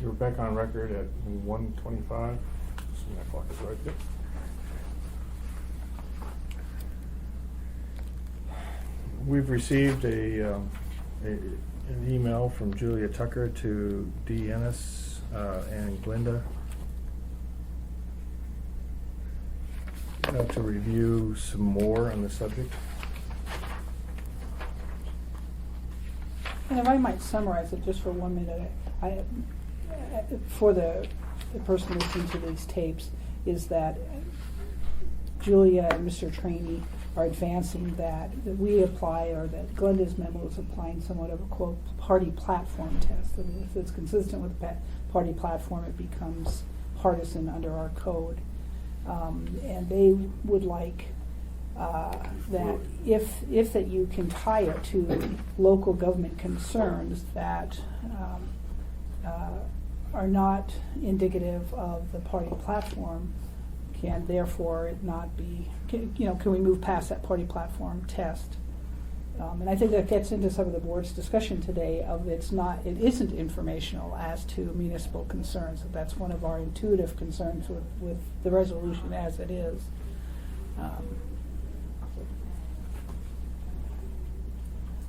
You're back on record at 1:25. Assuming that clock is right. Yep. We've received an email from Julia Tucker to Dee Ennis and Glinda to review some more on the subject. And if I might summarize it just for 1 minute, for the person listening to these tapes, is that Julia and Mr. Trainee are advancing that we apply, or that Glenda's memo is applying somewhat of a, quote, party platform test. And if it's consistent with the party platform, it becomes partisan under our code. And they would like that if that you can tie it to local government concerns that are not indicative of the party platform, can therefore it not be, can we move past that party platform test? And I think that gets into some of the board's discussion today of it isn't informational as to municipal concerns. That's one of our intuitive concerns with the resolution as it is.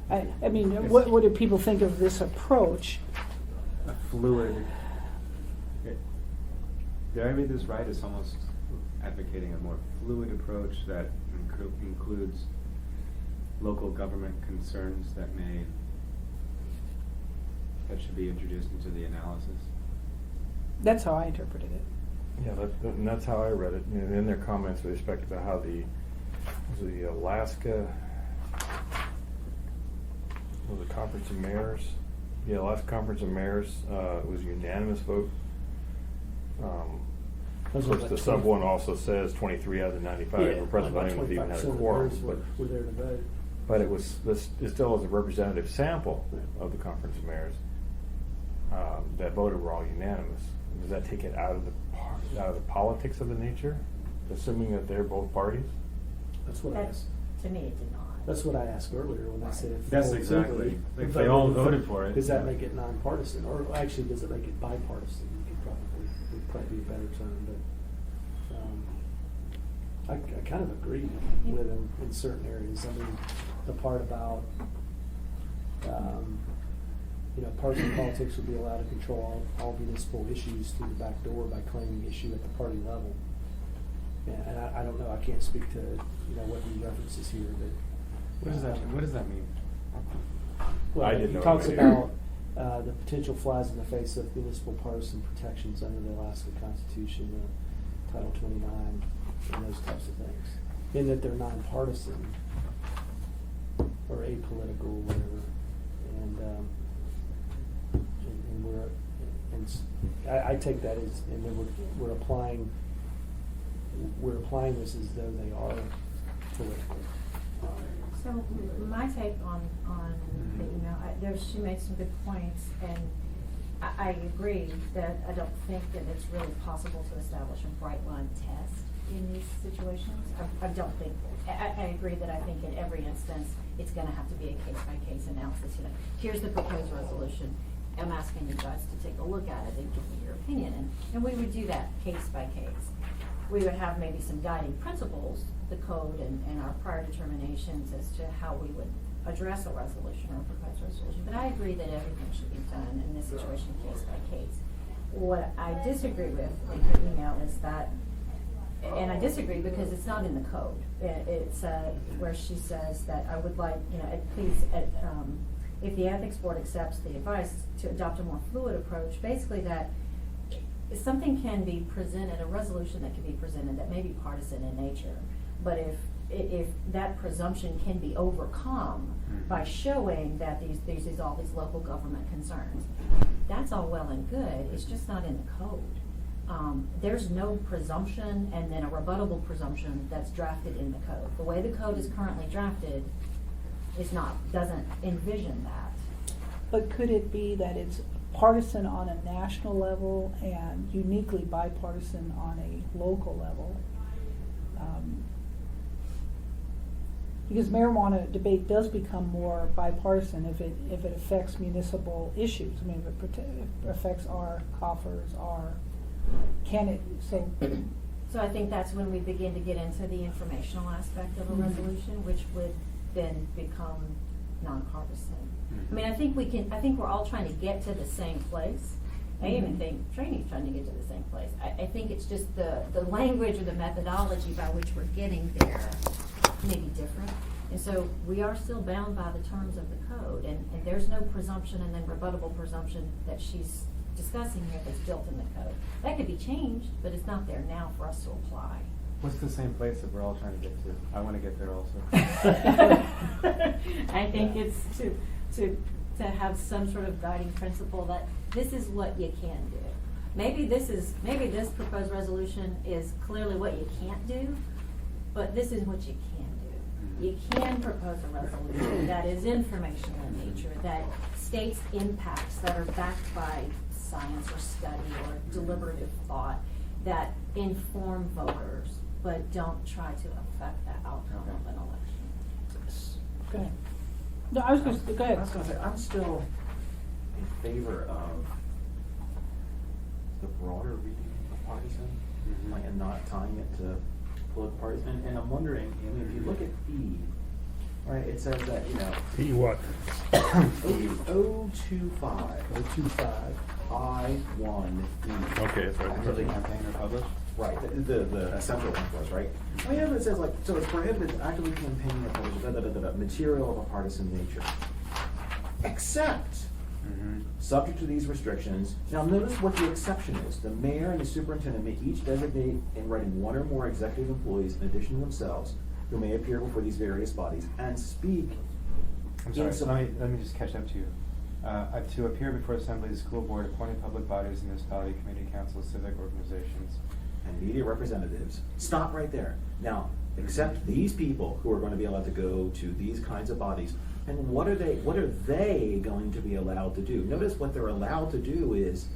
I mean, what do people think of this approach? A fluid. Did I read this right? It's almost advocating a more fluid approach that includes local government concerns that should be introduced into the analysis. That's how I interpreted it. Yeah, and that's how I read it. And in their comments with respect to how the Alaska, the Conference of Mayors, Alaska Conference of Mayors, it was a unanimous vote. Of course, the sub one also says 23 out of the 95 were present, but even had a quorum. Were there to vote. But it still was a representative sample of the Conference of Mayors that voted were all unanimous. Does that take it out of the politics of the nature, assuming that they're both parties? That's what I asked. To me, it did not. That's what I asked earlier when I said if That's they exactly. voted, If they all voted for it. Does that make it nonpartisan, or actually does it make it bipartisan? Would probably be a better term, but I kind of agree with him in certain areas. I mean, the part about partisan politics would be allowed to control all municipal issues through the back door by claiming issue at the party level. And I don't know. I can't speak to what he references here, but What does that mean? well, I didn't he know talks that about the potential flies in the face of municipal partisan protections under the Alaska Constitution, Title 29, and those types of things, in that they're nonpartisan or apolitical, or whatever. I take that as, and then we're applying this as though they are political. So my take on the email, she made some good points, and I agree that I don't think that it's really possible to establish a bright line test in these situations. I don't think, I agree that I think in every instance it's going to have to be a case-by-case analysis. Here's the proposed resolution. I'm asking you guys to take a look at it and give me your opinion. And we would do that case by case. We would have maybe some guiding principles, the code and our prior determinations as to how we would address a resolution or a proposed resolution. But I agree that everything should be done in this situation case by case. What I disagree with in her email is that, and I disagree because it's not in the code. It's where she says that I would like, please, if the ethics board accepts the advice to adopt a more fluid approach, basically that something can be presented, a resolution that can be presented that may be partisan in nature, but if that presumption can be overcome by showing that there's all these local government concerns, that's all well and good. It's just not in the code. There's no presumption and then a rebuttable presumption that's drafted in the code. The way the code is currently drafted doesn't envision that. But could it be that it's partisan on a national level and uniquely bipartisan on a local level? because marijuana debate does become more bipartisan if it affects municipal issues. I mean, if it affects our coffers, So I think that's when we begin to get into the informational aspect of a resolution, which would then become nonpartisan. I mean, I think we're all trying to get to the same place. I even think training's trying to get to the same place. I think it's just the language or the methodology by which we're getting there may be different. And so we are still bound by the terms of the code, and there's no presumption and then rebuttable presumption that she's discussing here that's built in the code. That could be changed, but it's not there now for us to apply. What's the same place that we're all trying to get to? I want to get there also. I think it's to have some sort of guiding principle that this is what you can do. Maybe this proposed resolution is clearly what you can't do, but this is what you can do. You can propose a resolution that is informational in nature, that states impacts that are backed by science or study or deliberative thought, that inform voters, but don't try to affect the outcome of an election. Go ahead. No, I was going to go ahead. I was going to say, I'm still in favor of the broader reading of partisan, like, and not tying it to political parties. And I'm wondering, I mean, if you look at E, right, it says that, P what? O25 I1E. Okay, that's right. Actively Campaign or publish? Right, the essential one was, right? I mean, it says like, so it's prohibited to actively campaign or publish material of a partisan nature. Except, subject to these restrictions. Now notice what the exception is. The mayor and the superintendent may each designate in writing one or more executive employees in addition to themselves who may appear before these various bodies and speak. I'm sorry, let me just catch up to you. To appear before assembly, the school board, appointed public bodies, municipality, community councils, civic organizations. And media representatives. Stop right there. Now, except these people who are going to be allowed to go to these kinds of bodies. And what are they going to be allowed to do? Notice what they're allowed to do is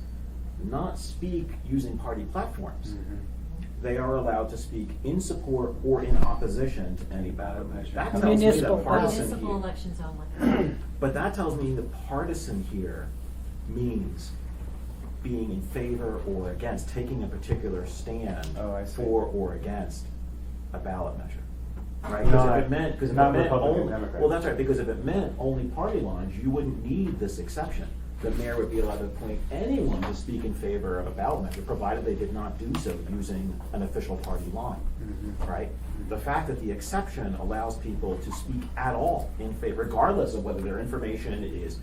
not speak using party platforms. They are allowed to speak in support or in opposition to any ballot measure. That tells me Municipal that partisan Municipal here. elections only. But that tells me the partisan here means being in favor or against, taking a particular stand Oh, I see. for or against a ballot measure. Right? Not- Because if it meant Republican, only, Democrat. well, that's right, because if it meant only party lines, you wouldn't need this exception. The mayor would be allowed to appoint anyone to speak in favor of a ballot measure, provided they did not do so using an official party line, right? The fact that the exception allows people to speak at all in favor, regardless of whether their information is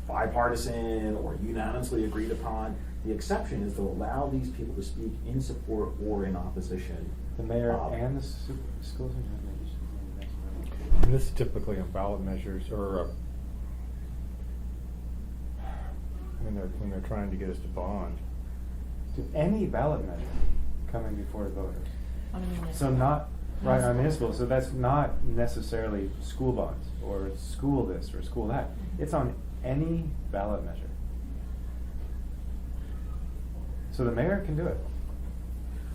bipartisan or unanimously agreed upon, the exception is to allow these people to speak in support or in opposition. The mayor and the school superintendent. And this is typically on ballot measures or when they're trying to get us to bond. To any ballot measure coming before the voters. On a municipal. So not, right, on municipal, so that's not necessarily school bonds or school this or school that. It's on any ballot measure. So the mayor can do it.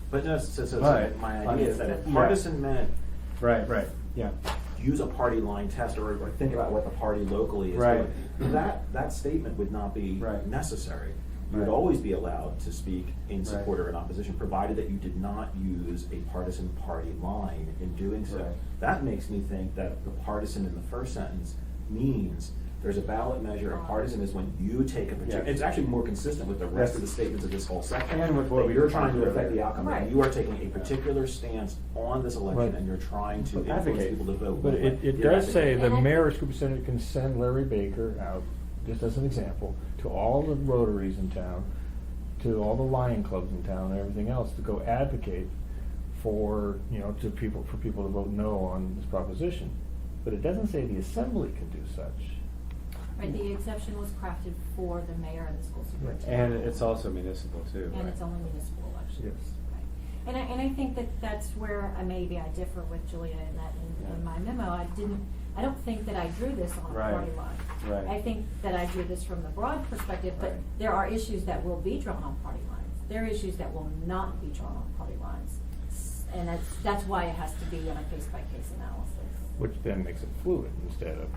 But no, so Right. my idea is that if Yeah. partisan meant Right, yeah. use a party line test or think about what the party locally is Right. doing, that statement would not be Right. necessary. You would Right. always be allowed to speak in Right. support or in opposition, provided that you did not use a partisan party line in doing so. Right. That makes me think that the partisan in the first sentence means there's a ballot measure, a partisan is when you take a particular, Yeah. it's actually more consistent with the rest of the statements of this whole section. And with what that we you're were trying to talking affect the earlier. outcome, Right. and you are taking a particular stance on this election, Right. and you're trying to But influence advocate. people to vote. But one way. it You're does say advocating. the And I mayor or think- school superintendent can send Larry Baker out, just as an example, to all the rotaries in town, to all the lion clubs in town and everything else to go advocate for people to vote no on this proposition. But it doesn't say the assembly can do such. Right, the exception was crafted for the mayor and the school superintendent. And it's also municipal too. And right? it's only municipal elections. Yes. Right. And I think that's where maybe I differ with Julia in that in my memo, I don't think that I drew this on a Right. party line. Right. I think that I drew this from the broad perspective, but Right. there are issues that will be drawn on party lines. There are issues that will not be drawn on party lines. And that's why it has to be on a case-by-case analysis. which then makes it fluid instead of.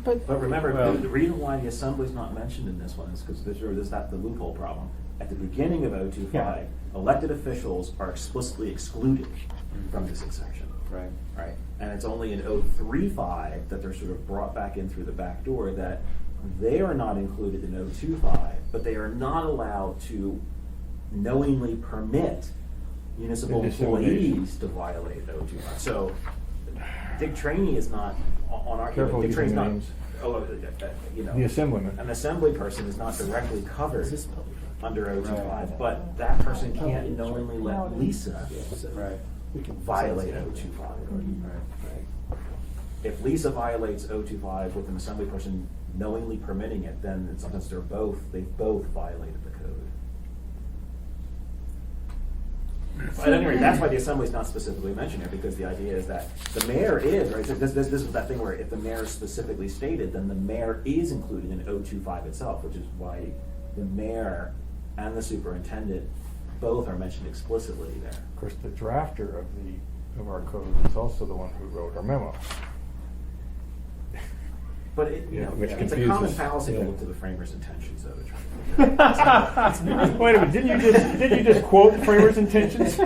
But But remember, Well- the reason why the assembly's not mentioned in this one is because there's that, the loophole problem. At the beginning of 025, Yeah. elected officials are explicitly excluded from this exception. Right. Right, and it's only in 035 that they're sort of brought back in through the back door that they are not included in 025, but they are not allowed to knowingly permit municipal The dissemination. employees to violate 025. So Dick Cheney is not on our, Careful Dick Cheney's using not, names. you know. The assemblyman. An assembly person is not directly covered Is this public? under 025, Right. but that person can't knowingly let Lisa Yeah, so Right. we can violate say- 025. Right. If Lisa violates 025 with an assembly person knowingly permitting it, then sometimes they've both violated the code. But at any rate, that's why the assembly's not specifically mentioned here, because the idea is that the mayor is, right, so this is that thing where if the mayor is specifically stated, then the mayor is included in 025 itself, which is why the mayor and the superintendent both are mentioned explicitly there. Of course, the drafter of our code is also the one who wrote our memo. But it, you Yeah, know, which it's a common confuses. fallacy to Yeah. look to the framers' intentions, though. To try to Wait a minute, didn't you just quote the framers' intentions?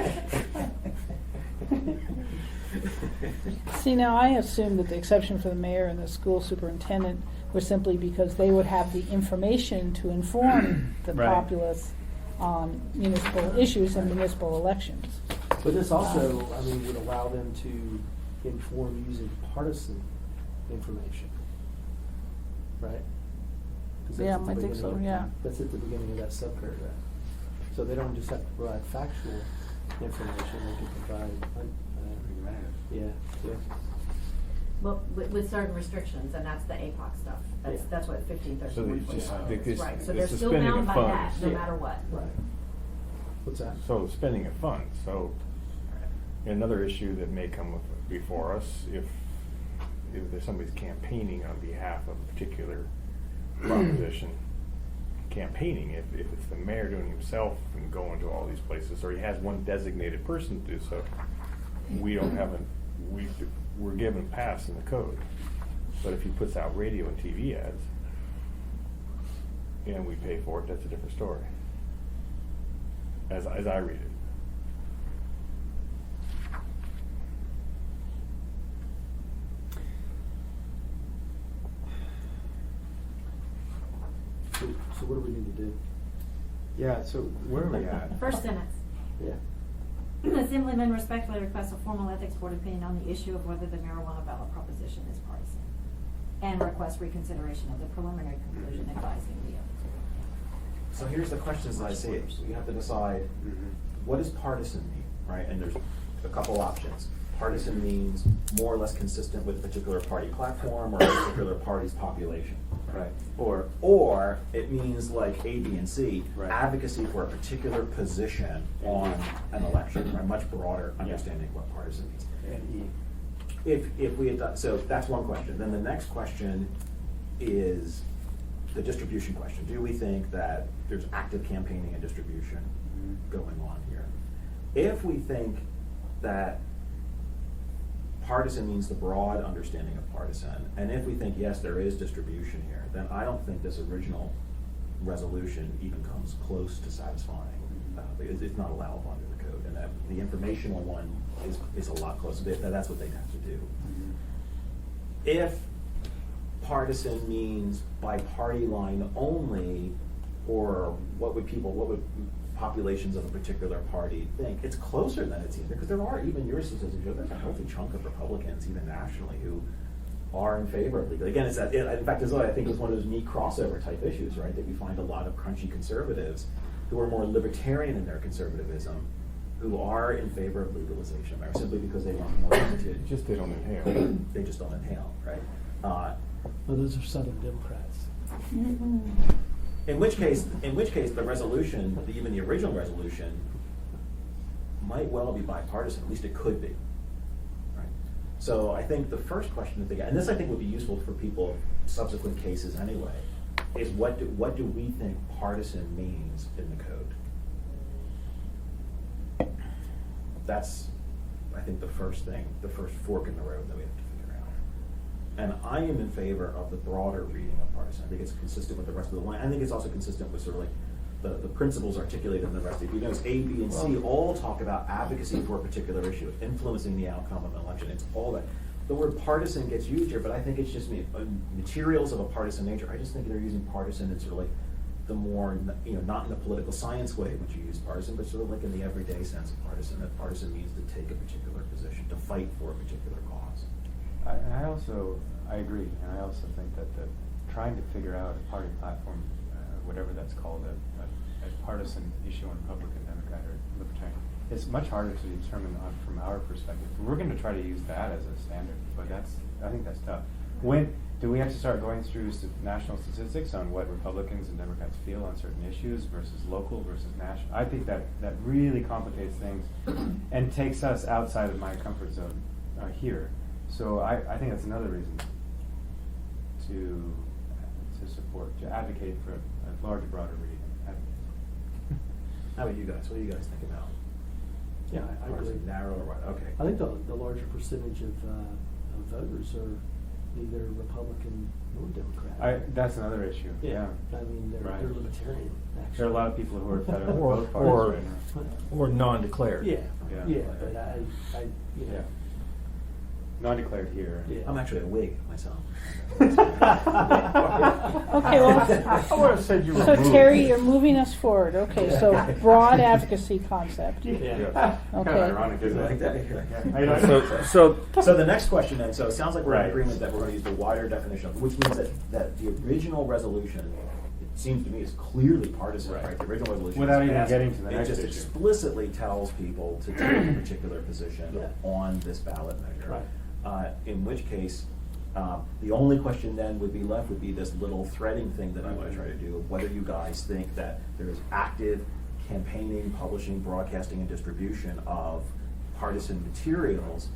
see, now I assumed that the exception for the mayor and the school superintendent was simply because they would have the information to inform the Right. populace on municipal issues and municipal elections. But this also, I mean, would allow them to inform using partisan information, right? 'Cause that's Yeah, at the I think so, beginning- yeah. That's at the beginning of that subparagraph. So they don't just have to provide factual information, they can provide, yeah, yeah. Well, with certain restrictions, and that's the APOC stuff. Yeah. That's what 1513. So it's just, it's Right, so the they're still suspending bound of by that, funds. no Yeah. matter what. Right. What's that? So spending of funds, so another issue that may come before us if there's somebody's campaigning on behalf of a particular proposition, campaigning, if it's the mayor doing it himself and going to all these places, or he has one designated person to do so, we're given pass in the code. But if he puts out radio and TV ads, and we pay for it, that's a different story. As I read it. So what do we need to do? Yeah, so where are we at? First sentence. Yeah. Assemblyman respectfully requests a formal ethics board opinion on the issue of whether the marijuana ballot proposition is partisan, and requests reconsideration of the preliminary conclusion advising the ethics board. So here's the questions that I see it. You have to decide, what does partisan mean, right? And there's a couple options. Partisan means more or less consistent with a particular party platform or a particular party's population. Right. Or it means like A, B, and C, Right. advocacy for a particular position on an election, right? Much broader Yeah. understanding of what partisan means. And If we had done, so that's one question. Then the next question is the distribution question. Do we think that there's active campaigning and distribution going on here? If we think that partisan means the broad understanding of partisan, and if we think, yes, there is distribution here, then I don't think this original resolution even comes close to satisfying. Because it's not allowable under the code, and that the informational one is a lot closer. That's what they'd have to do. If partisan means by party line only, or what would populations of a particular party think, it's closer than it seems, because there are, even your statistics show, there's a healthy chunk of Republicans, even nationally, who are in favor of legal. Again, in fact, I think it's one of those neat crossover type issues, right, that we find a lot of crunchy conservatives who are more libertarian in their conservatism, who are in favor of legalization of marijuana, simply because they want more limited. Just they don't inhale. They just don't inhale, right? Well, those are Southern Democrats. In which case, the resolution, even the original resolution, might well be bipartisan. At least it could be. Right? So I think the first question to think, and this I think would be useful for people subsequent cases anyway, is what do we think partisan means in the code? That's I think, the first fork in the road that we have to figure out. And I am in favor of the broader reading of partisan. I think it's consistent with the rest of the line. I think it's also consistent with sort of like the principles articulated in the rest. If you notice, A, B, and C all talk about advocacy for a particular issue, influencing the outcome of an election. It's all that. The word partisan gets used here, but I think it's just materials of a partisan nature. I just think they're using partisan in sort of like the more, not in the political science way, which you use partisan, but sort of like in the everyday sense of partisan. That partisan means to take a particular position, to fight for a particular cause. I agree, and I also think that trying to figure out a party platform, whatever that's called, a partisan issue on Republican, Democrat, or Libertarian, it's much harder to determine from our perspective. We're going to try to use that as a standard, but I think that's tough. When do we have to start going through national statistics on what Republicans and Democrats feel on certain issues versus local versus national? I think that really complicates things and takes us outside of my comfort zone here. So I think that's another reason to support, to advocate for a larger, broader reading. How about you guys? What do you guys think about? Yeah, I Or is agree. it narrow or what? Okay. I think the larger percentage of voters are neither Republican nor Democrat. That's another issue. Yeah. I mean, they're Right. libertarian, actually. There are a lot of people who are fed up with Or- both parties or- right now. Or non-declared. Yeah, Yeah. yeah, but Yeah. Non-declared here. Yeah. I'm actually a Whig myself. Okay, well, I would have said you were so moved. Terry, you're moving us forward. Okay, so broad advocacy concept. Yeah. Yeah. Kind Okay. of ironic, isn't it? Like that. Yeah. You know, So the next question then, so it sounds like we're in Right. agreement that we're going to use the wider definition, which means that the original resolution, it seems to me, is clearly partisan, Right. right? The original resolution. Without is even passed. getting to the next It just issue. explicitly tells people to take a particular position Yeah. on this ballot measure. Right. In which case, the only question then would be left would be this little threading thing that I want to try to do, of whether you guys think that there is active campaigning, publishing, broadcasting, and distribution of partisan materials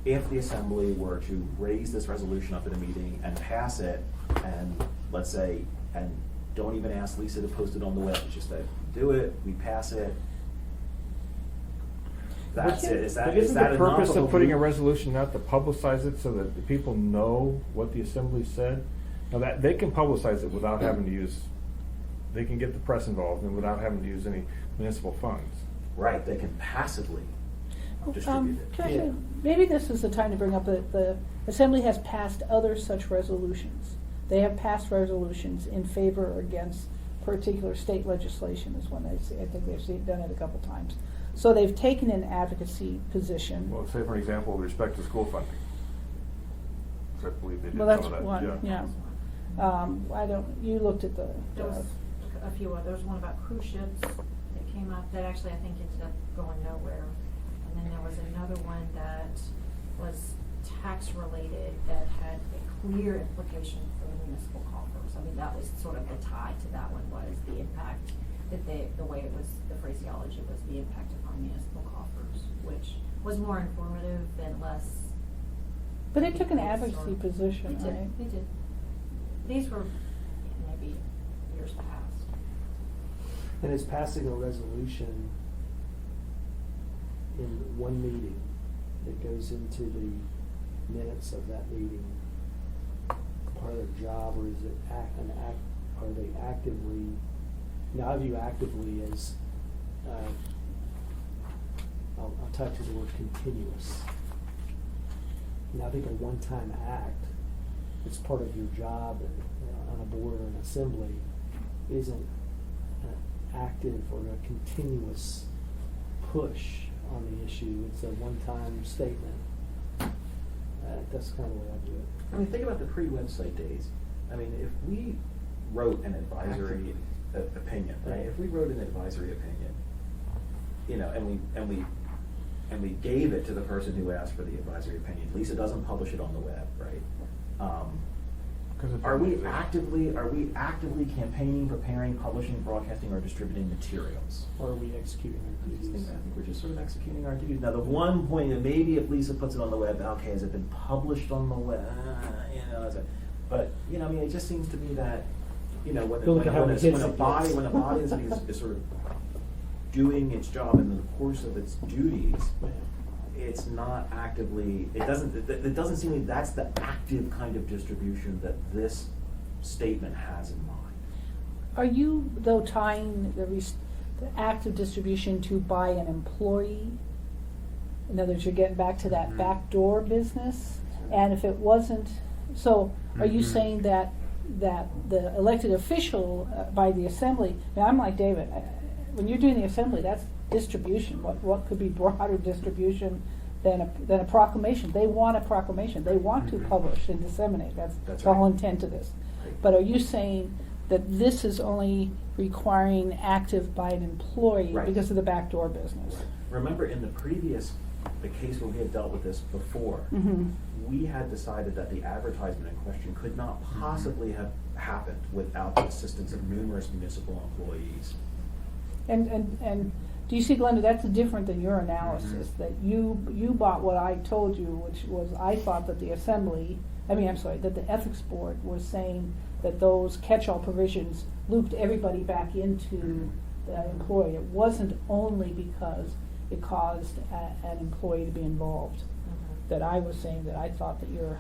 if the Assembly were to raise this resolution up at a meeting and pass it, and let's say, and don't even ask Lisa to post it on the web, it's just that do it, we pass it. That's it. Is that, But is isn't that the enough purpose a of putting a blue- resolution out to publicize it so that the people know what the assembly said? Now that they can publicize it without having to use, they can get the press involved and without having to use any municipal funds. Right, they can passively distribute it. Can I say, Yeah. maybe this is the time to bring up that the Assembly has passed other such resolutions. They have passed resolutions in favor or against particular state legislation is when I think they've done it a couple times. So they've taken an advocacy position. Well, say for example, with respect to school funding. So I believe they did Well, that's some of that. one, yeah. I don't, you looked at the, There was a few others. There was one about cruise ships that came up that actually I think ended up going nowhere. And then there was another one that was tax related that had a clear implication for the municipal coffers. I mean, that was sort of the tie to that one, was the impact that the way it was, the phraseology was the impact upon municipal coffers, which was more informative and less. but it took an advocacy position, It did, right? it did. These were maybe years past. And it's passing a resolution in one meeting that goes into the minutes of that meeting part of their job, or is it are they actively, now I view actively as, I'll touch the word continuous. Now I think a one-time act, it's part of your job on a board or an assembly, isn't an active or a continuous push on the issue. It's a one-time statement. That's kind of the way I do it. I mean, think about the pre-website days. I mean, if we wrote an advisory opinion, right? If we wrote an advisory opinion, and we gave it to the person who asked for the advisory opinion. Lisa doesn't publish it on the web, right? Are we actively campaigning, preparing, publishing, broadcasting, or distributing materials? Or are we executing our I duties? think we're just sort of executing our duties. Now, the one point that maybe if Lisa puts it on the web, okay, has it been published on the web? But I mean, it just seems to me that Look at how many hits when a it body gets. is sort of doing its job in the course of its duties, it's not actively, it doesn't seem like that's the active kind of distribution that this statement has in mind. Are you, though, tying the act of distribution to by an employee? In other words, you're getting back to that backdoor business? And if it wasn't, so are you saying that the elected official by the assembly, now I'm like David, when you're doing the assembly, that's distribution. What could be broader distribution than a proclamation? They want a proclamation. They want to publish and disseminate. That's the whole intent of this. But are you saying that this is only requiring active by an employee because of the backdoor business? Remember, in the case where we had dealt with this before, we had decided that the advertisement in question could not possibly have happened without the assistance of numerous municipal employees. And do you see, Glenda, that's different than your analysis, that you bought what I told you, which was I thought that the that the ethics board was saying that those catch-all provisions looped everybody back into the employee. It wasn't only because it caused an employee to be involved. That I was saying that I thought that you're...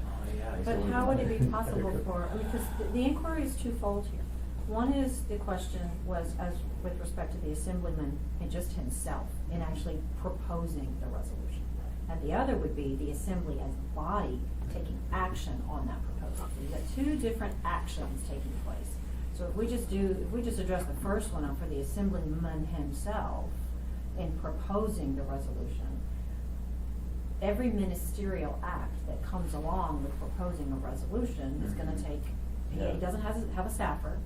But how would it be possible because the inquiry is twofold here. One is the question was as with respect to the assemblyman and just himself in actually proposing the resolution. And the other would be the assembly as a body taking action on that proposal. So you've got two different actions taking place. So if we just address the first one for the assemblyman himself in proposing the resolution, every ministerial act that comes along with proposing a resolution is going to take, it doesn't have a staffer.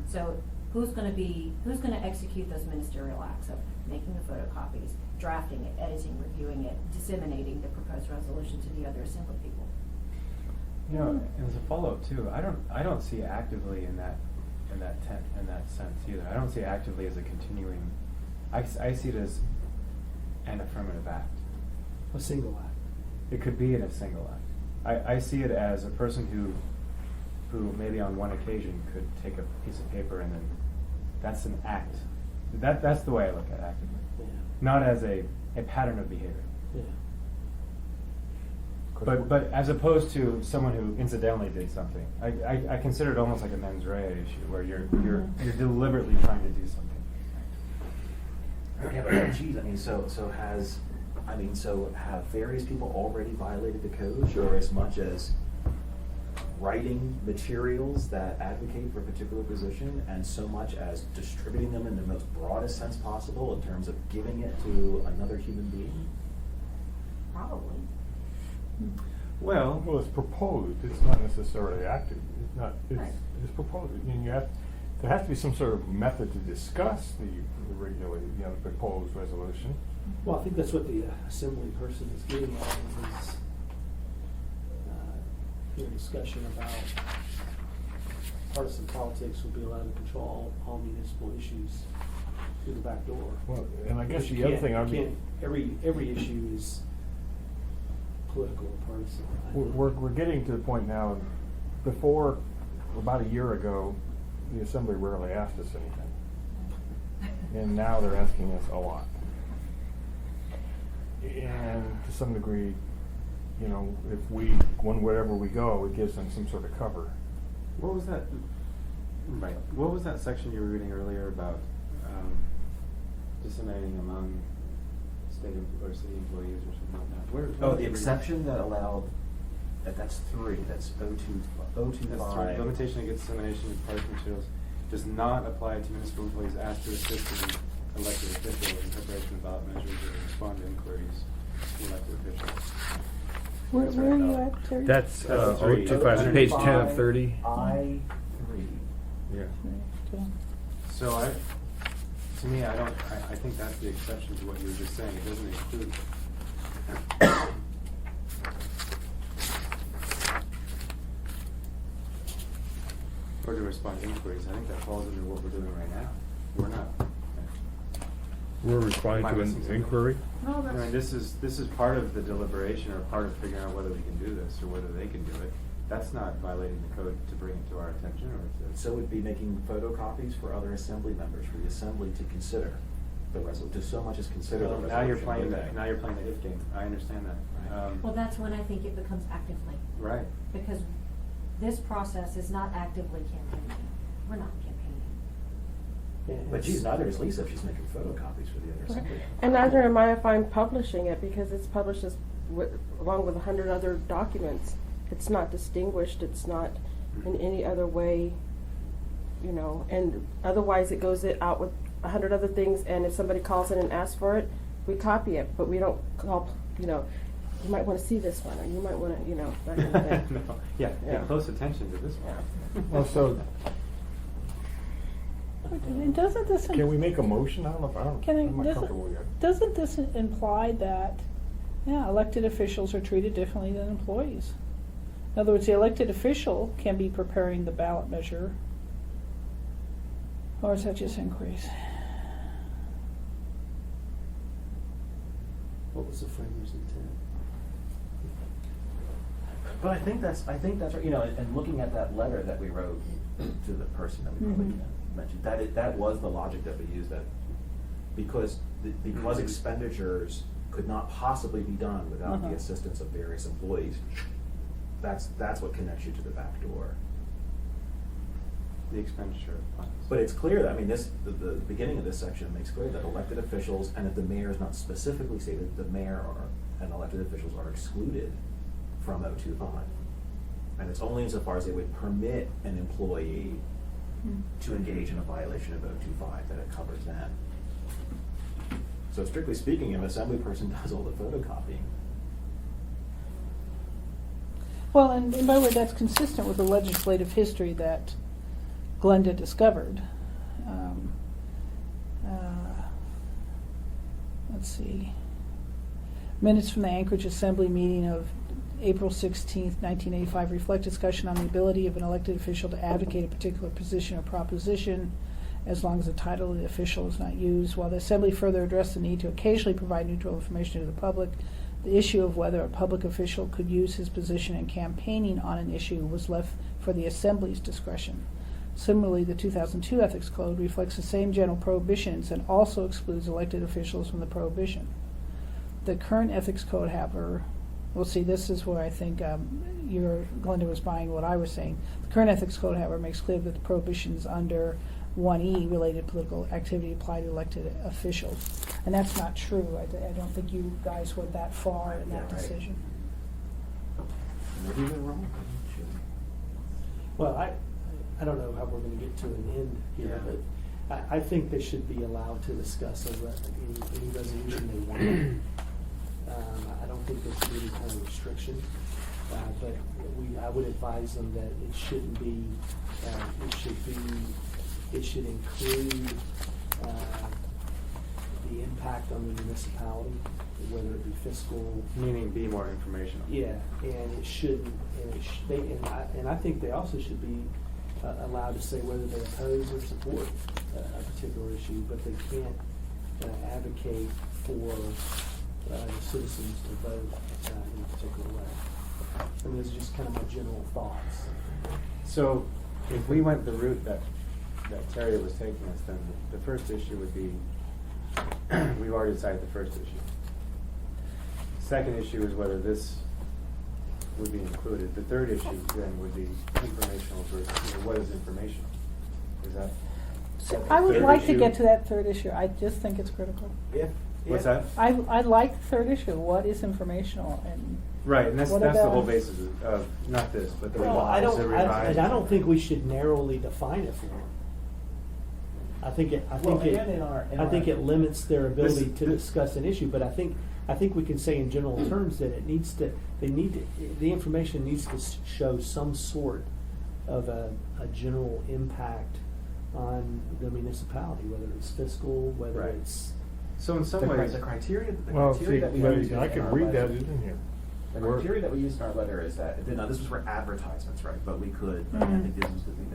So who's going to execute those ministerial acts of making the photocopies, drafting it, editing, reviewing it, disseminating the proposed resolution to the other assembly people? You know, and as a follow-up too, I don't see actively in that sense either. I don't see actively as a continuing. I see it as an affirmative act. A single act. It could be in a single act. I see it as a person who maybe on one occasion could take a piece of paper and then that's an act. That's the way I look at actively. Yeah. Not as a pattern of behavior. Yeah. But as opposed to someone who incidentally did something, I consider it almost like a mens rea issue where you're deliberately trying to do something. Yeah, but geez, so have various people already violated the code, or as much as writing materials that advocate for a particular position, and so much as distributing them in the most broadest sense possible in terms of giving it to another human being? Probably. Well, it's proposed. It's not necessarily active. It's not. Right. It's proposed. I mean, there has to be some sort of method to discuss the proposed resolution. Well, I think that's what the assembly person is getting at is your discussion about partisan politics will be allowed to control all municipal issues through the back door. Well, and I guess But you the other can't- thing you can't- every issue is political or partisan. I think. we're getting to the point now. Before, about a year ago, the assembly rarely asked us anything, and now they're asking us a lot. And to some degree, if wherever we go, it gives them some sort of cover. What was that? Right. What was that section you were reading earlier about disseminating among state or city employees or something like that? Where The exception that allowed, that's 3, that's 025. That's 3. Limitation against dissemination of partisan materials does not apply to municipal employees asked to assist an elected official in preparation of ballot measures or respond to inquiries from elected officials. Where are you at, Terry? That's That's 3. 025, page 10 of 30. I3. Yeah. Okay. So to me, I think that's the exception to what you were just saying. It doesn't include. Or to respond to inquiries. I think that falls into what we're doing right now. We're not. We're responding Am I to missing an something? inquiry. No, I mean, this is part of the deliberation or part of figuring out whether we can do this or whether they can do it. That's not violating the code to bring it to our attention or to. So it would be making photocopies for other assembly members, for the assembly to consider. the resolution. So much is considered the resolution. Now you're playing okay. Now you're playing the if game. I understand that. Right. Well, that's when I think it becomes actively, Right. because this process is not actively campaigning. We're not campaigning. But geez, neither is Lisa if she's making photocopies for the other assembly. And neither am I if I'm publishing it, because it's published along with 100 other documents. It's not distinguished, it's not in any other way, you know, and otherwise it goes out with 100 other things, and if somebody calls in and asks for it, we copy it, but we don't call, you know, you might want to see this one, or you might want to, you know, that kind of thing. No. Yeah, pay Yeah. close attention to this one. Well, so Doesn't this? can we make a motion? I don't know if I'm not comfortable with that. Doesn't this imply that, yeah, elected officials are treated differently than employees? In other words, the elected official can be preparing the ballot measure, or is that just increase? What was the framers' intent? But I think that's right. You know, and looking at that letter that we wrote to the person that we probably Mhm. mentioned, that was the logic that we used, that because Mhm. expenditures could not possibly be done without Uh-huh. the assistance of various employees. That's what connects you to the back door. The expenditure of funds. But it's clear that, I mean, the beginning of this section makes clear that elected officials, and if the mayor is not specifically stated, the mayor and elected officials are excluded from 025. And it's only insofar as they would permit an employee to engage in a violation of 025 that it covers them. So strictly speaking, an assembly person does all the photocopying. Well, and by the way, that's consistent with the legislative history that Glenda discovered. Let's see. Minutes from the Anchorage Assembly meeting of April 16th, 1985 reflect discussion on the ability of an elected official to advocate a particular position or proposition as long as the title of the official is not used. While the Assembly further addressed the need to occasionally provide neutral information to the public, the issue of whether a public official could use his position in campaigning on an issue was left for the Assembly's discretion. Similarly, the 2002 Ethics Code reflects the same general prohibitions and also excludes elected officials from the prohibition. The current Ethics Code, however, well, see, this is where I think Glenda was buying what I was saying. The current Ethics Code, however, makes clear that the prohibitions under 1E, related political activity, apply to elected officials. And that's not true. I don't think you guys went that far in that Yeah, right. decision. Maybe we're wrong. Well, I don't know how we're gonna get to an end here, Yeah. but I think they should be allowed to discuss any resolution they want. I don't think there should be any kind of restriction, but I would advise them that it shouldn't be, it should include the impact on the municipality, whether it be fiscal. Meaning be more informational. Yeah, and it shouldn't, and I think they also should be allowed to say whether they oppose or support a particular issue, but they can't advocate for citizens to vote in a particular way. I mean, those are just kind of my general thoughts. So if we went the route that Terry was taking us, then the first issue would be, we've already decided the first issue. Second issue is whether this would be included. The third issue then would be informational versus, what is informational? Is that? So I would Third like to issue- get to that third issue. I just think it's critical. What's that? I like the third issue. What is informational? And Right, and that's What the about- whole basis of, not this, but the Well, I revised, don't, the and revised. I don't think we should narrowly define it for them. I think Well, again, in our- it limits their ability This- to discuss an issue, but I think we can say in general terms that the information needs to show some sort of a general impact on the municipality, whether it's fiscal, whether Right. it's. So in some ways, The criteria Well, that see, we use I in can our read that, letter- it's in here. The criteria that we used in our letter is that, now this was for advertisements, right, but we could, I think this was the thing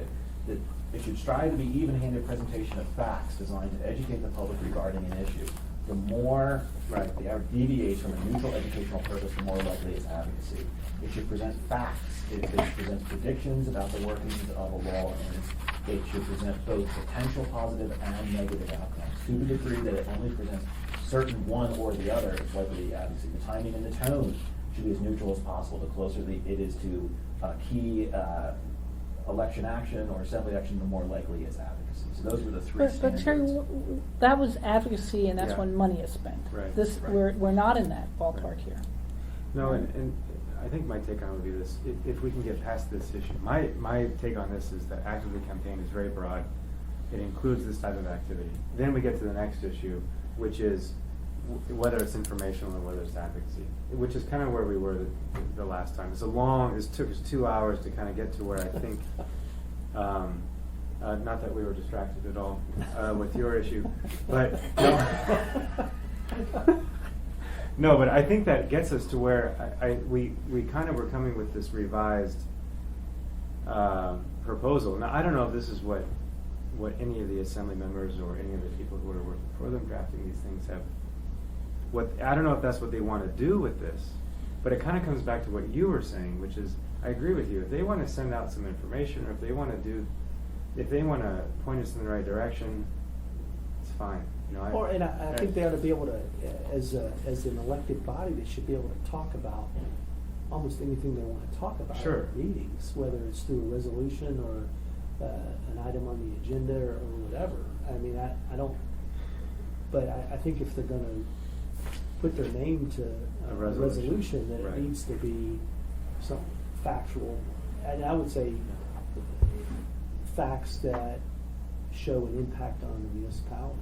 that it should strive to be even-handed presentation of facts designed to educate the public regarding an issue. The more, right, the average deviates from a neutral educational purpose, the more likely it's advocacy. It should present facts, it should present predictions about the workings of a law, and it should present both potential positive and negative outcomes. to the degree that it only presents certain one or the other is likely to be advocacy. The timing and the tone should be as neutral as possible. The closer it is to key election action or assembly action, the more likely is advocacy. So those were the three But standards. Terry, that was advocacy, and that's Yeah. when money is spent. Right. This, Right. we're not in that ballpark here. No, and I think my take on it would be this: if we can get past this issue, my take on this is that actively campaign is very broad. It includes this type of activity. Then we get to the next issue, which is whether it's informational and whether it's advocacy, which is kind of where we were the last time. It took us 2 hours to kind of get to where I think, not that we were distracted at all with your issue, but no, but I think that gets us to where we kind of were coming with this revised proposal. Now, I don't know if this is what any of the assembly members or any of the people who are working for them drafting these things have. I don't know if that's what they want to do with this, but it kind of comes back to what you were saying, which is, I agree with you. If they want to send out some information, or if they want to point us in the right direction, it's fine. You know, I think they ought to be able to, as an elected body, they should be able to talk about almost anything they want to talk about Sure. at meetings, whether it's through a resolution or an item on the agenda or whatever. I mean, I don't, but I think if they're going to put their name to A a resolution. resolution, that Right. it needs to be some factual, and I would say facts that show an impact on the municipality.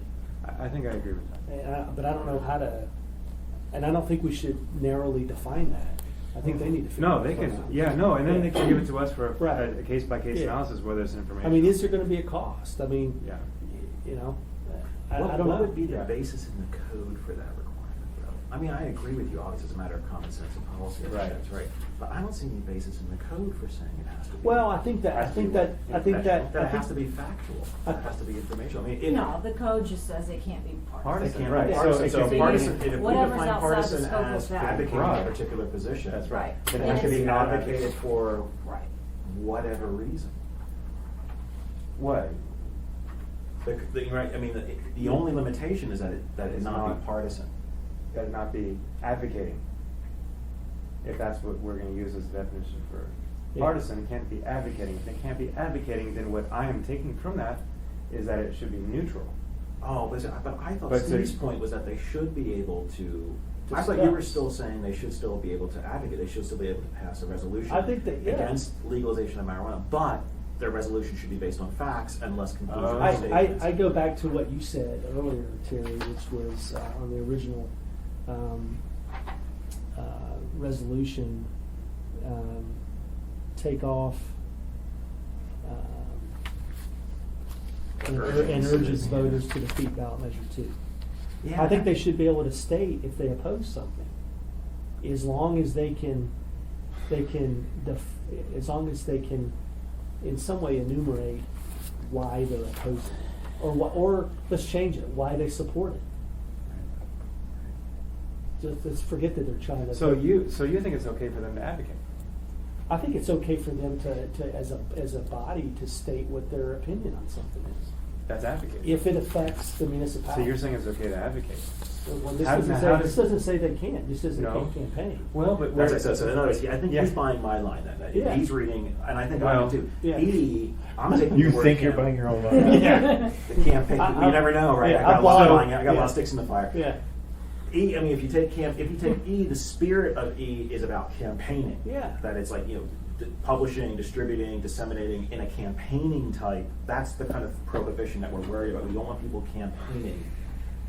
I think I agree with that. But I don't know how to, and I don't think we should narrowly define that. I think they need to figure No, out. they can. something. Yeah, no, and then they can give it to us for Right. a case-by-case Yeah. analysis where there's information. I mean, is there going to be a cost? I mean, Yeah. you know, I What don't know. would be the Yeah. basis in the code for that requirement, though? I mean, I agree with you, obviously, it's a matter of common sense and policy, I think Right. that's right. But I don't see any basis in the code for saying it has to be. Well, I think that has to be what? it has to be factual, it has to be informational. I mean, No, the code just says it can't be Partisan, partisan. right. Partisan, So so you- partisan, if we whatever's define outside the partisan scope of as that. advocating Right. a particular position. That's right. Then And it should be it's- advocated for Right. whatever reason. What? Right, I mean, the only limitation is that it It's not be not. partisan. That it not be advocating. If that's what we're going to use as a definition for Yeah. partisan, it can't be advocating. If it can't be advocating, then what I am taking from that is that it should be neutral. Oh, but I thought But so- Steve's point was that they should be able to, I thought you were Discuss. still saying they should still be able to advocate, they should still be able to pass a resolution I think that, yeah. against legalization of marijuana, but their resolution should be based on facts and less conclusionary statements. I go back to what you said earlier, Terry, which was on the original resolution, take off and urges voters to defeat ballot measure 2. Yeah. I think they should be able to state if they oppose something, as long as they can, as long as they can, in some way enumerate why they're opposing, or let's change it, why they support it. Just let's forget that they're trying to. So you think it's okay for them to advocate? I think it's okay for them to as a body to state what their opinion on something is, That's advocating. if it affects the So municipality. you're saying it's okay to advocate? Well, this How doesn't does- say, how this does- doesn't say they can't. This says they No. can't campaign. Well, but That's what I said, so in other words, I think Yeah. he's buying my line then, that Yeah. he's reading, and I think I Well, am too. yeah. I'm taking You the word think you're camp- buying your own line? Yeah. The campaign, you never know, right? Yeah, I got a lot of I line, I got a lot yeah. of sticks in the fire. Yeah. E, I mean, if you take E, the spirit of E is about campaigning. Yeah. That it's like, publishing, distributing, disseminating in a campaigning type, that's the kind of prohibition that we're worried about. We don't want people campaigning.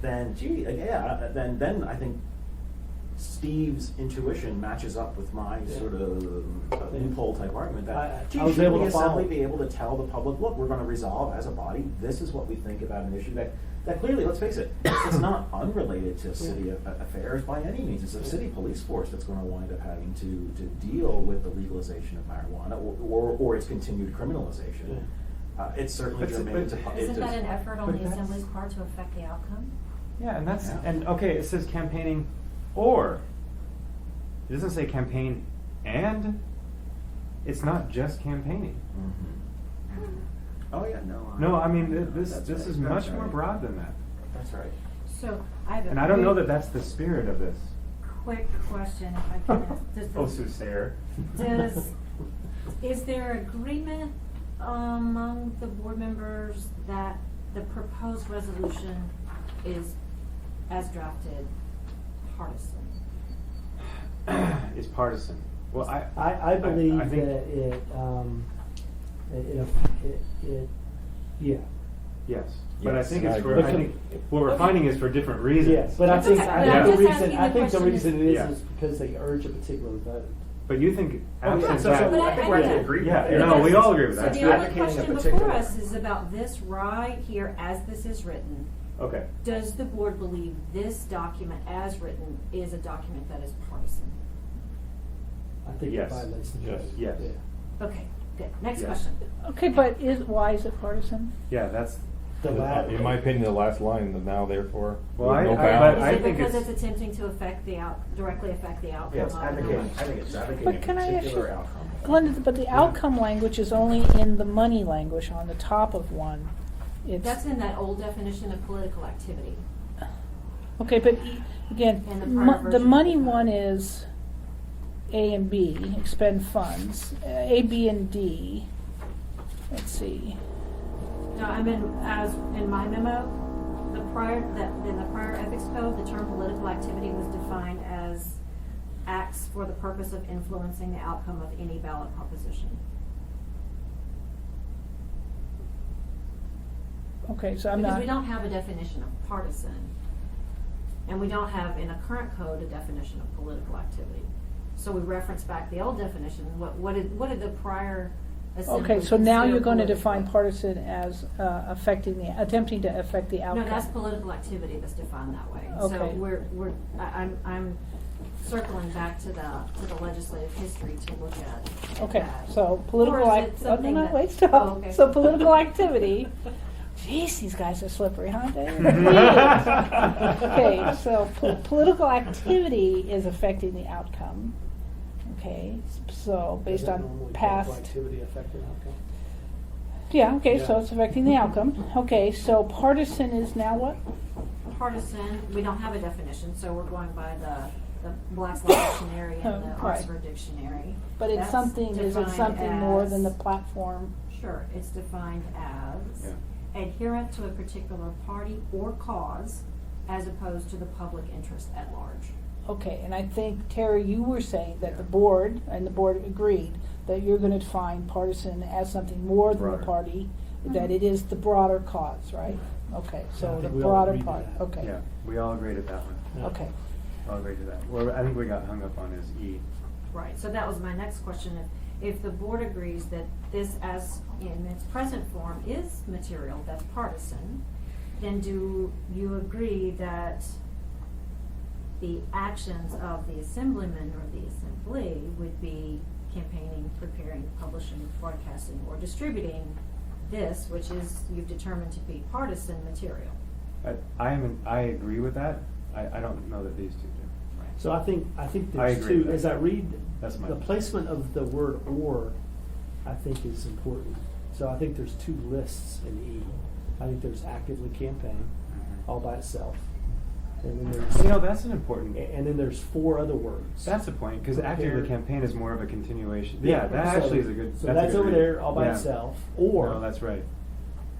Then, then I think Steve's intuition matches up with my sort of loophole type argument that, I was able should to the assembly follow. be able to tell the public, look, we're going to resolve as a body, this is what we think about an issue that clearly, let's face it, it's not unrelated to city affairs by any means. It's a city police force that's going to wind up having to deal with the legalization of marijuana or its continued criminalization. It's certainly But- germane but- to. Isn't that an effort on But the that's- Assembly's part to affect the outcome? Yeah, and that's Yeah. and okay. It says campaigning, or it doesn't say campaign, and it's not just campaigning. Mhm. Oh yeah, no. No, I mean this that's this right, is that's much more right. broad than that. That's right. So I have a. And I don't know very that that's the spirit of this. Quick question, if I can ask. Does the- Oh, Soothsayer. Is there agreement among the board members that the proposed resolution is, as drafted, partisan? Is partisan. Well, I believe I think- that yeah. Yes, but I Yes, think I it's for, agree. I think, what we're finding is for different reasons. Yes, but I That's think, okay. I But I'm think the just reason, asking I the think the question reason is- it is Yeah. because they urge a particular vote. But you think Oh, yeah, absent so that. But I think we're I- actually agreeing Yeah, with that. no, we all agree with So that. the only Advocating a question particular- before us is about this right here, as this is written. Okay. Does the board believe this document as written is a document that is partisan? I think it Yes. violates the Yes. code. Yes. Yeah. Okay, good. Next Yes. question. Okay, but why is it partisan? Yeah, that's, The latter. In my opinion, the last line, the now therefore, Well, with I- no I- bounds. but I Is it think because it's- it's attempting to directly affect the outcome Yeah, of it's the advocating, resolution? I think it's advocating But a can I particular actually, outcome. Glenda, but the outcome language is only in the money language on the top of one. It's, That's in that old definition of political activity. okay, but again, And the prior the version. money one is A and B, expend funds. A, B, and D. Let's see. No, I mean, as in my memo, in the prior ethics code, the term political activity was defined as acts for the purpose of influencing the outcome of any ballot proposition. Okay, so I'm Because not. we don't have a definition of partisan, and we don't have in a current code a definition of political activity. So we reference back the old definition. What did the prior assembly Okay, so now consider you're going to political? define partisan as attempting to affect the outcome. No, that's political activity that's defined that way. So Okay. I'm circling back to the legislative history to look at. Okay, that. so political Or is it something no, that- wait, stop. Oh, okay. So political activity. Jeez, these guys are slippery, huh, Dave? Okay, so political activity is affecting the outcome. Okay, so based Doesn't on normally past. political activity affect an outcome? Yeah, okay, so Yeah. it's affecting the outcome. Okay, so partisan is now what? Partisan, we don't have a definition, so we're going by the Black's Law Dictionary and the Right. Oxford Dictionary. But it's That's something, is it defined something more than the as- platform? Sure, it's defined as Yeah. adherent to a particular party or cause as opposed to the public interest at large. Okay, and I think, Terry, you were saying that the board, and the board agreed, that you're gonna define partisan as something more than the Broader. party, that Mhm. it is the broader cause, right? Okay, I so the think we all broader agreed to part, that. okay, Yeah, we all agreed at that one. Yeah. okay. All agreed to that. Well, I think we got hung up on is E. Right, so that was my next question. If the board agrees that this, as in its present form, is material that's partisan, then do you agree that the actions of the assemblyman or the assembly would be campaigning, preparing, publishing, broadcasting, or distributing this, which is, you've determined to be partisan material? I agree with that. I don't know that these two do. So I think I there's agree with two, that. as I read, That's my- the placement of the word "or," I think is important. So I think there's two lists in E. I think there's actively campaign, all by itself. And then there's, You know, that's an important, and then there's four other words. that's the point, because actively Prepare- campaign is more of a continuation. Yeah, that So- actually is a good. So a that's good over read. there all by Yeah. itself. Or, No, that's right.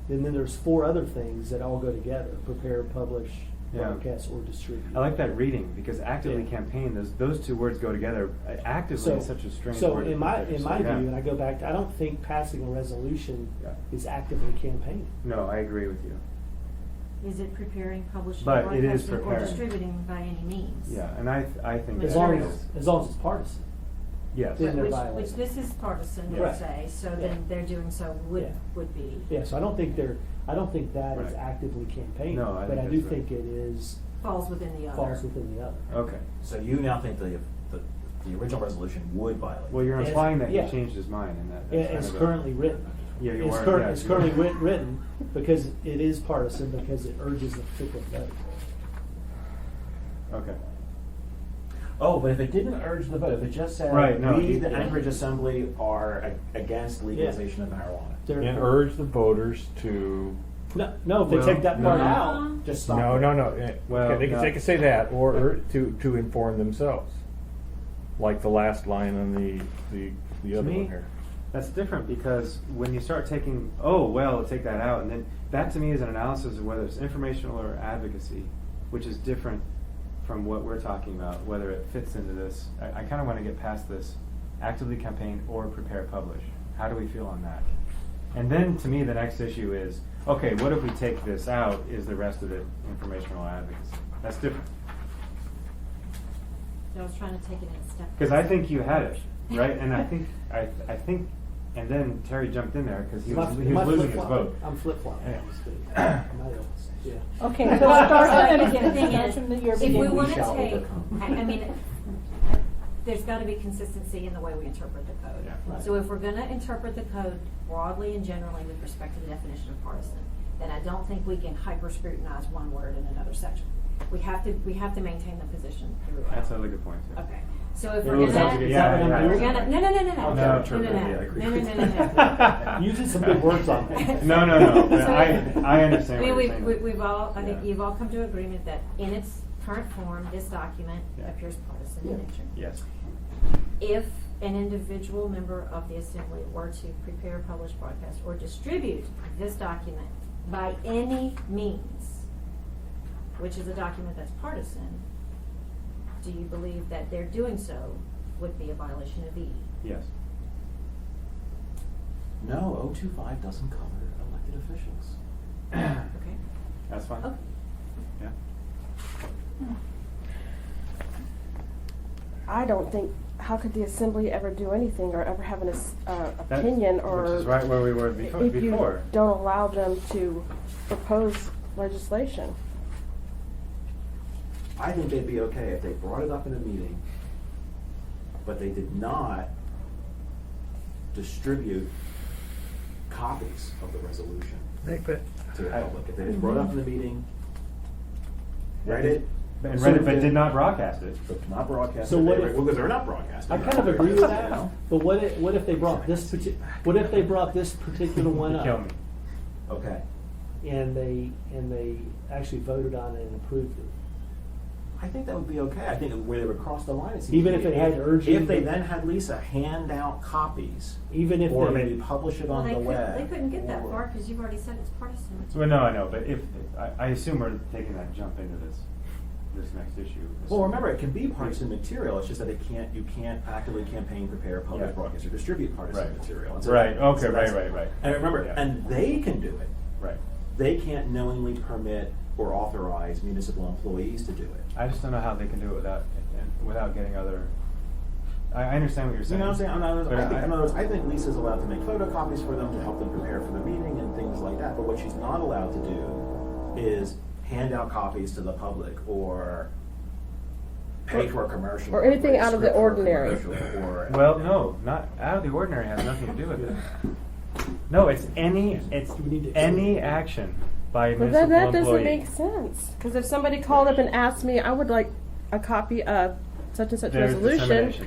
and then there's four other things that all go together: prepare, publish, Yeah. broadcast, or distribute. I like that reading, because actively Yeah. campaign, those two words go together. Actively is such a strange So word. to in put my there, in so, my yeah. view, and I go back to, I don't think passing a resolution Yeah. is actively campaigning. No, I agree with you. Is it preparing, publishing, But it is broadcasting, or preparing. distributing by any means? Yeah, and I think As that long is, as it's partisan. yes. Then they're Which violating. this is partisan, they Right. say, so Yeah. then they're doing so Yeah. would be, Yeah, so I don't think that is Right. actively campaigning. No, I but think I do that's right. think it is falls within the other. falls within the other. Okay. So you now think the original resolution would violate? Well, you're As- implying that yeah. he changed his mind, and Yeah, that's it's kind of a- currently written. Yeah, you It's are. current- yeah, it's you currently are. written because it is partisan, because it urges a particular vote. Okay. Oh, but if it didn't urge the vote, if it just said, Right, no, we, he- the Anchorage Assembly, are against legalization of marijuana. They're- And urge the voters to No, if they Well, take that part no. out, just stop. No, it. no, no. Well, Okay, no. they can say that, or to inform themselves, like the last line on the To other me, one here. that's different because when you start taking, take that out, and then that to me is an analysis of whether it's informational or advocacy, which is different from what we're talking about, whether it fits into this. I kind of want to get past this actively campaign or prepare, publish. How do we feel on that? And then to me, the next issue is, okay, what if we take this out? Is the rest of it informational advocacy? That's different. So I was trying to take it in a step. Because I think you had it, right? And I think, and then Terry jumped in there because he was losing his vote. I'm flip-flopping. Yeah. I'm not else. Yeah. Okay, so start from the The thing beginning. Start is, from your if we beginning. want to shall take, overcome. I mean, there's got to be consistency in the way we interpret the code. Yeah. Right. So if we're going to interpret the code broadly and generally with respect to the definition of partisan, then I don't think we can hyper scrutinize one word in another section. We have to maintain the position throughout. That's another good point, too. Okay. So if Yeah, we're is that- gonna, is that what I'm we're doing? gonna, no. No. Using some big words on me. No. But So- I understand I mean, what you're saying. we've all, I think Yeah. you've all come to agreement that in its current form, this document Yeah. appears partisan in Yeah. nature. Yes. If an individual member of the assembly were to prepare, publish, broadcast, or distribute this document by any means, which is a document that's partisan, do you believe that their doing so would be a violation of E? Yes. No, 025 doesn't cover elected officials. Okay? That's fine. Okay. Yeah. I don't think, how could the assembly ever do anything or ever have an opinion or? Which is right where we were before. If you don't allow them to propose legislation. I think they'd be okay if they brought it up in a meeting, but they did not distribute copies of the resolution to the public. If they just brought it up in the meeting, read it, And read it, but did not broadcast it. but not broadcast So it, what they- if- well, because they're not broadcasting. I kind of agree with that, but what if they brought this particular one You up? kill me. Okay. And they actually voted on it and approved it? I think that would be okay. I think where they would cross the line is Even if it had urgent- If they then had Lisa hand out copies, Even if or they- maybe publish it Well, on they the web. they couldn't get that or- far because you've already said it's partisan. Well, no, I know, but if I assume we're taking that jump into this next issue. Well, remember, it can be partisan material. It's just that you can't actively campaign, prepare, publish, Yeah. broadcast, or distribute partisan Right. material. And Right, okay, that's- right. And remember, Yeah. and they can do it. Right. They can't knowingly permit or authorize municipal employees to do it. I just don't know how they can do it without getting other. I understand what you're You saying. know what I'm saying? But In other words, I think Lisa's allowed to make photocopies for them to help them prepare for the meeting and things like that. But what she's not allowed to do is hand out copies to the public or pay for a commercial. Or anything write a out of the script for a ordinary. commercial, or- Well, no, not out of the ordinary has nothing to do with it. No, it's any action by a But municipal that doesn't employee. make sense. Because if somebody called up and asked me, I would like a copy of such and such There's resolution, dissemination.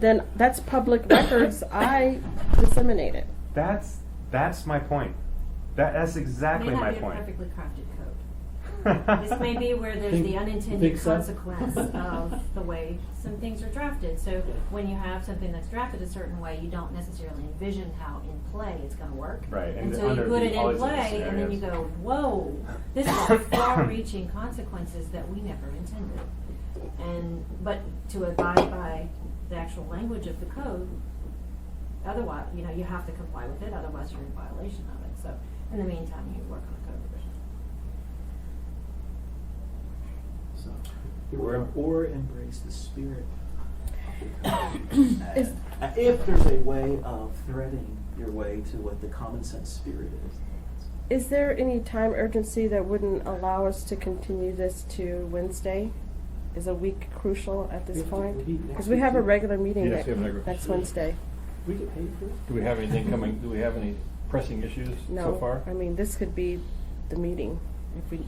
then that's public records. I disseminate it. That's my point. That's exactly my May not be a point. perfectly crafted code. This may be where there's the unintended think so? consequence of the way some things are drafted. So when you have something that's drafted a certain way, you don't necessarily envision how in play it's gonna work. Right, and Until you under put it all in these different play, and then you scenarios. go, whoa, this has far-reaching consequences that we never intended. But to abide by the actual language of the code, otherwise, you have to comply with it, otherwise you're in violation of it. So in the meantime, you work on a code revision. So, or embrace the spirit of the code. If there's a way of threading your way to what the common sense spirit is. Is there any time urgency that wouldn't allow us to continue this to Wednesday? Is a week crucial at this We have to point? meet next Because we week, have a too. regular meeting Yes, we have a regular- next Wednesday. We get paid for it? Do we have anything coming, do we have any pressing issues so No, far? I mean, this could be the meeting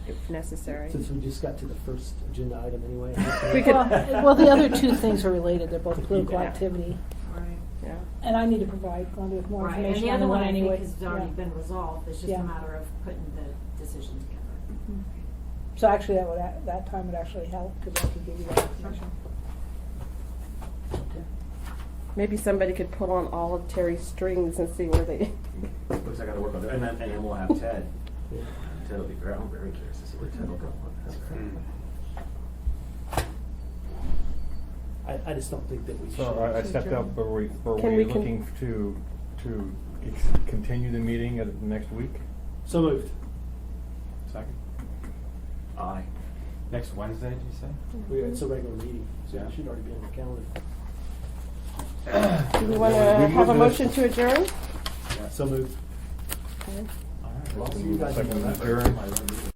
if necessary. Since we just got to the first agenda item anyway. We could- Well, the other two things are related. They're both political Yeah. activity. Right. Yeah. And I need to provide Glenda with more Right, and information the on other the one one I anyway. think has already Yeah. been resolved, it's just Yeah. a matter of putting the decision together. So actually, that time would actually help, because I could give you that information. Maybe somebody could pull on all of Terry's strings and see where they. Looks like I gotta work on it, and then we'll have Ted. Yeah. Ted will be very, I'm very curious to see where Ted will go on this. Mm. I just don't think that we should. So I stepped up, but were Can we we looking to continue the meeting at next week? So moved. Second? Aye. Next Wednesday, did you say? It's a regular meeting, so Yeah. it should already be on the calendar. Do we want to We have a moved motion to adjourn? So moved. All right. Well, Well, you guys Second know that. adjourn.